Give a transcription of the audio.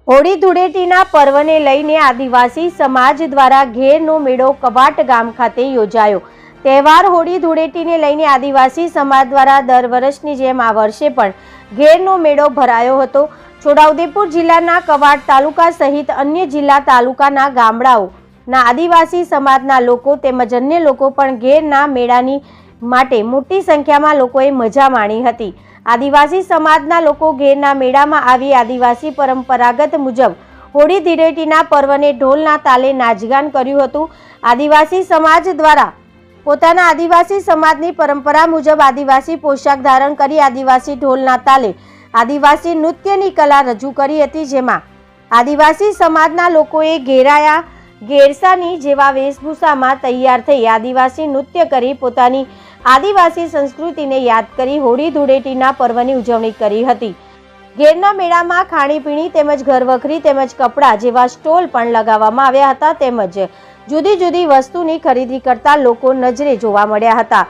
હોળી ધૂળેટીના પર્વને લઈને આદિવાસી સમાજ દ્વારા ઘેરનો મેળો કવાટ ગામ ખાતે યોજાયો। તહેવાર હોળી ધૂળેટીને લઈને આદિવાસી સમાજ દ્વારા દર વર્ષની જેમ આ વર્ષે પણ ઘેરનો મેળો ભરાયો હતો। છોટાઉદેપુર જિલ્લાના કવાટ તાલુકા સહિત અન્ય જિલ્લા તાલુકાના ગામડાઓના આદિવાસી સમાજના લોકો તેમજ અન્ય લોકો પણ ઘેરના મેળાની માટે મોટી સંખ્યામાં લોકોએ મજા માણી હતી। આદિવાસી સમાજના લોકો ઘેરના મેળામાં આવી આદિવાસી પરંપરાગત મુજબ હોળી ધૂળેટીના પર્વને ઢોલના તાલે નાચગાન કર્યું હતું। આદિવાસી સમાજ દ્વારા પોતાના આદિવાસી સમાજની પરંપરા મુજબ આદિવાસી પોશાક ધારણ કરી આદિવાસી ઢોલના તાલે આદિવાસી નૃત્યની કલા રજૂ કરી હતી, જેમાં આદિવાસી સમાજના લોકોએ ઘેરાયા ઘેરસાની જેવા વેશભૂષામાં તૈયાર થઈ આદિવાસી નૃત્ય કરી પોતાની આદિવાસી સંસ્કૃતિને યાદ કરી હોળી ધૂળેટીના પર્વની ઉજવણી કરી હતી। ઘેરના મેળામાં ખાણીપીણી તેમજ ઘરવખરી તેમજ કપડાં જેવા સ્ટોલ પણ લગાવવામાં આવ્યા હતા, તેમજ જુદી જુદી વસ્તુની ખરીદી કરતા લોકો નજરે જોવા મળ્યા હતા।